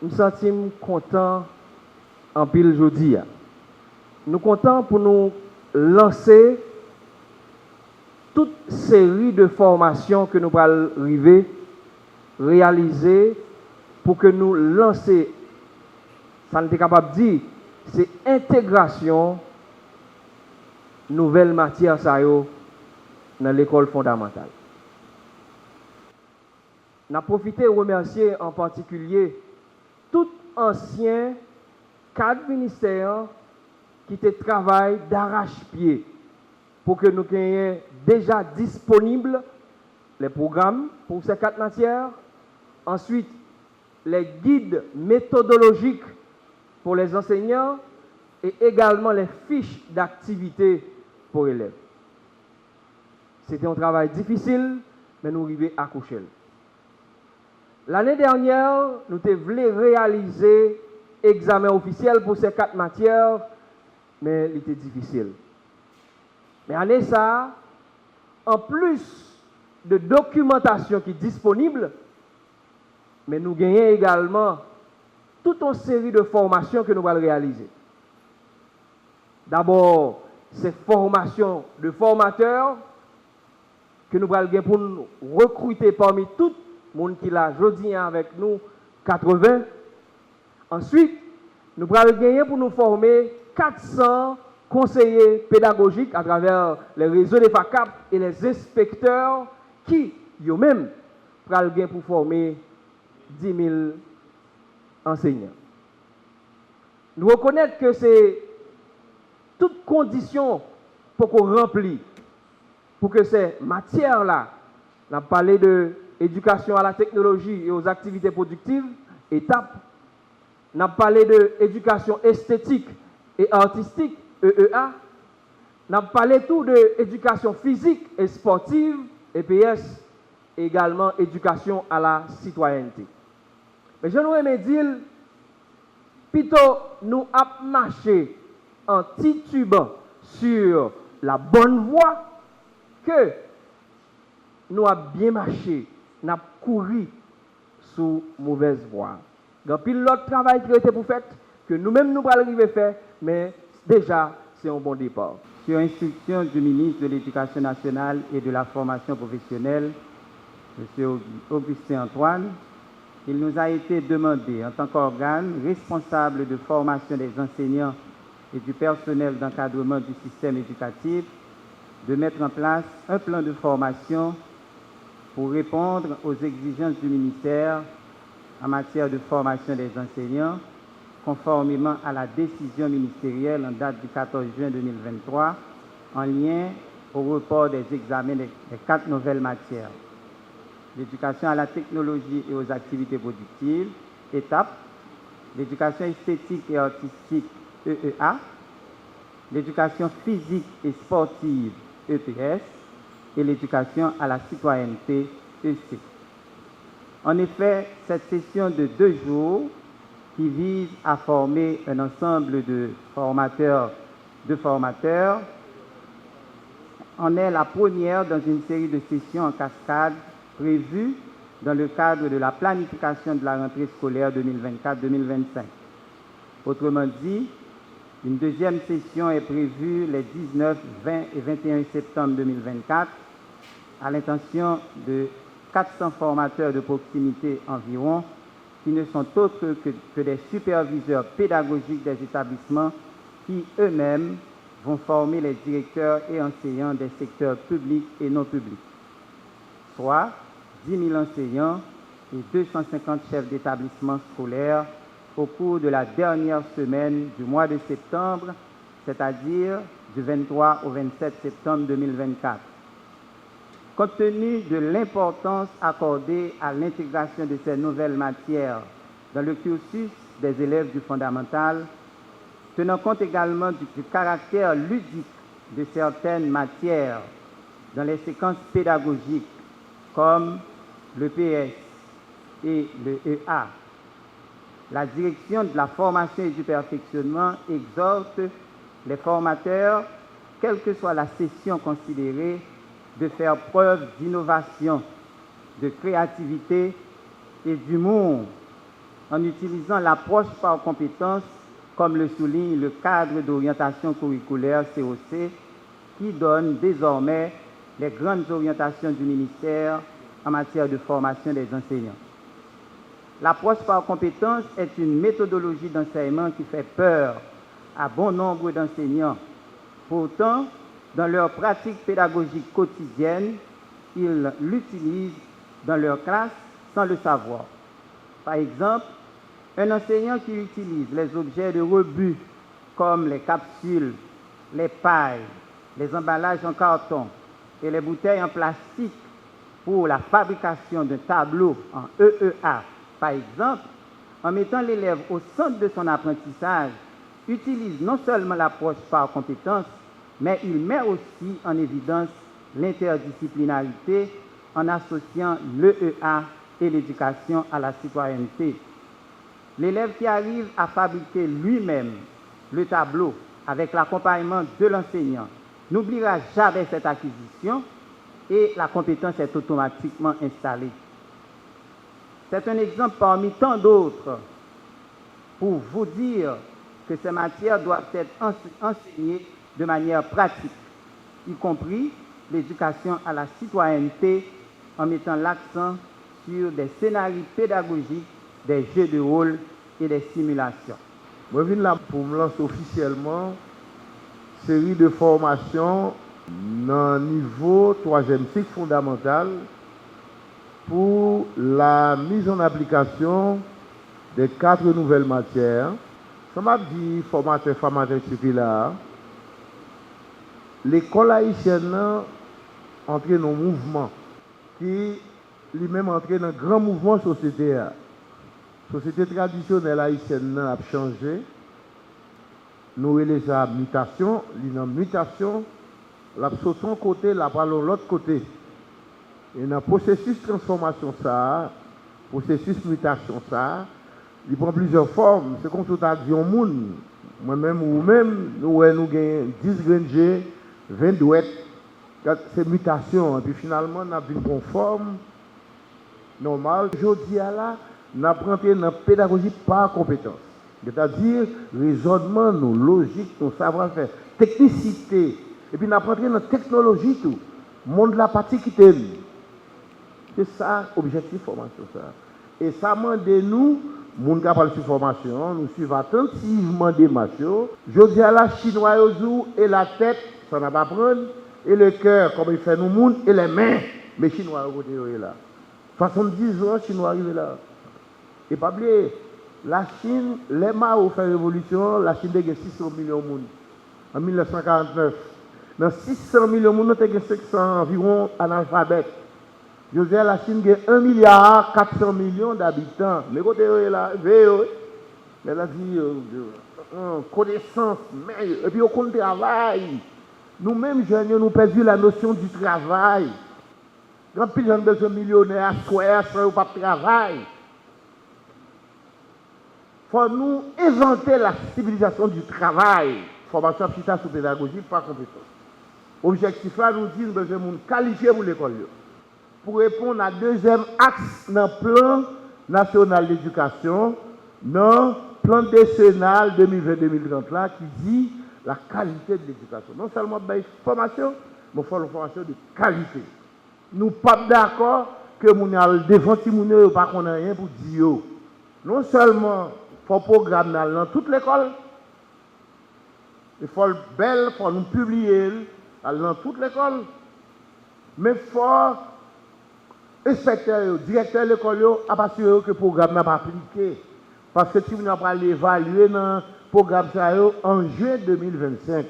nous sentons contents en pile jeudi. Nous contents pour nous lancer toute série de formations que nous allons arriver réaliser pour que nous lancer, ça nous est capable de dire, c'est intégration nouvelle matière ça yo dans l'école fondamentale. N'a profité de remercier en particulier tout ancien cadre ministère qui te travaille d'arrache-pied pour que nous ayons déjà disponibles les programmes pour ces 4 matières, ensuite les guides méthodologiques pour les enseignants et également les fiches d'activité pour élèves. C'était un travail difficile, mais nous arrivons à coucher. L'année dernière, nous voulu réaliser examen officiel pour ces 4 matières, mais il était difficile. Mais année ça, en plus de documentation qui est disponible, mais nous gagnons également toute une série de formations que nous allons réaliser. D'abord, ces formations de formateurs que nous allons gagner pour nous recruter parmi tout le monde qui l'a aujourd'hui avec nous, 80. Ensuite, nous allons gagner pour nous former 400 conseillers pédagogiques à travers les réseaux des FACAP et les inspecteurs qui, eux-mêmes, allons gagner pour former 10 000 enseignants. Nous reconnaissons que c'est toutes conditions pour qu'on remplisse, pour que ces matières-là, on a parlé de éducation à la technologie et aux activités productives, étape, on a parlé de éducation esthétique et artistique, EEA, on a parlé tout de éducation physique et sportive, EPS, et également éducation à la citoyenneté. Mais je voudrais me dire, plutôt nous avons marché en titubant sur la bonne voie que nous avons bien marché, nous avons couru sous mauvaise voie. Il y a pile l'autre travail qui a été pour faire, que nous-mêmes nous allons arriver à faire, mais déjà c'est un bon départ. Sur instruction du ministre de l'Éducation nationale et de la formation professionnelle, M. Augustin Antoine, il nous a été demandé, en tant qu'organe responsable de formation des enseignants et du personnel d'encadrement du système éducatif, de mettre en place un plan de formation pour répondre aux exigences du ministère en matière de formation des enseignants, conformément à la décision ministérielle en date du 14 juin 2023, en lien au report des examens des 4 nouvelles matières. L'éducation à la technologie et aux activités productives, étape, l'éducation esthétique et artistique, EEA, l'éducation physique et sportive, EPS, et l'éducation à la citoyenneté, EC. En effet, cette session de 2 jours, qui vise à former un ensemble de formateurs, en est la première dans une série de sessions en cascade prévues dans le cadre de la planification de la rentrée scolaire 2024-2025. Autrement dit, une deuxième session est prévue les 19, 20 et 21 septembre 2024 à l'intention de 400 formateurs de proximité environ, qui ne sont autres que des superviseurs pédagogiques des établissements qui eux-mêmes vont former les directeurs et enseignants des secteurs publics et non publics, soit 10 000 enseignants et 250 chefs d'établissement scolaires au cours de la dernière semaine du mois de septembre, c'est-à-dire du 23 au 27 septembre 2024. Compte tenu de l'importance accordée à l'intégration de ces nouvelles matières dans le cursus des élèves du fondamental, tenant compte également du caractère ludique de certaines matières dans les séquences pédagogiques comme le PS et le EA, la direction de la formation et du perfectionnement exhorte les formateurs, quelle que soit la session considérée, de faire preuve d'innovation, de créativité et d'humour en utilisant l'approche par compétences, comme le souligne le cadre d'orientation curriculaire COC, qui donne désormais les grandes orientations du ministère en matière de formation des enseignants. L'approche par compétences est une méthodologie d'enseignement qui fait peur à bon nombre d'enseignants. Pourtant, dans leur pratique pédagogique quotidienne, ils l'utilisent dans leur classe sans le savoir. Par exemple, un enseignant qui utilise les objets de rebut comme les capsules, les pailles, les emballages en carton et les bouteilles en plastique pour la fabrication d'un tableau en EEA, par exemple, en mettant l'élève au centre de son apprentissage, utilise non seulement l'approche par compétence, mais il met aussi en évidence l'interdisciplinarité en associant l'EEA et l'éducation à la citoyenneté. L'élève qui arrive à fabriquer lui-même le tableau avec l'accompagnement de l'enseignant n'oubliera jamais cette acquisition et la compétence est automatiquement installée. C'est un exemple parmi tant d'autres pour vous dire que ces matières doivent être enseignées de manière pratique, y compris l'éducation à la citoyenneté en mettant l'accent sur des scénarios pédagogiques, des jeux de rôle et des simulations. Je viens là pour me lancer officiellement série de formations dans le niveau 3e cycle fondamental pour la mise en application des 4 nouvelles matières. Ça m'a dit, formateur, là, l'école haïtienne entré dans un mouvement qui lui-même entré dans un grand mouvement société. La société traditionnelle haïtienne a changé. Nous avons ça mutation, mutation, la sautant côté, la parlons l'autre côté. Et dans le processus de transformation, processus de mutation, il prend plusieurs formes. C'est comme tout à dit au monde. Moi-même ou même, nous avons 10 grains de G, 20 douettes. C'est mutation. Et puis finalement, nous avons une conforme normale. Aujourd'hui, là, nous avons pris une pédagogie par compétence. C'est-à-dire raisonnement, nos logique, nos savoir-faire, technicité. Et puis nous avons pris une technologie tout. Monde la partie qui t'aime. C'est ça, objectif formation. Ça. Et ça demande nous, monde qui parle sur formation, nous suivons attentivement des machins. Je dis à la chinois et la tête, ça n'a pas prendre, et le cœur, comme il fait nous monde, et les mains, mais chinois est là. 70 ans, chinois arrivent là. Et pas oublier, la Chine, les Mao fait révolution, la Chine a 600 millions de monde en 1949. Dans 600 millions de monde, nous avons 500 environ analphabètes. Je dis à la Chine a 1 milliard 400 millions d'habitants. Mais côté là, elle a dit connaissance, et puis au compte travail. Nous-mêmes, jeunes, nous perdu la notion du travail. Quand plus de gens besoin millionnaires, soit pas de travail. Il faut nous inventer la civilisation du travail. Formation sous pédagogie par compétence. Objectif là, nous disons que nous devons qualifier pour l'école. Pour répondre à deuxième axe dans le plan national d'éducation, dans le plan décennal 2020-2030 là, qui dit la qualité de l'éducation. Non seulement une formation, mais il faut une formation de qualité. Nous ne sommes pas d'accord que nous avons devant si nous n'avons pas rien pour dire. Non seulement il faut programme dans toute l'école, il faut le bel, il faut nous publier dans toute l'école, mais il faut inspecteur, directeur de l'école, à assurer que le programme n'a pas appliqué. Parce que si vous n'avez pas l'évaluer dans le programme en juin 2025,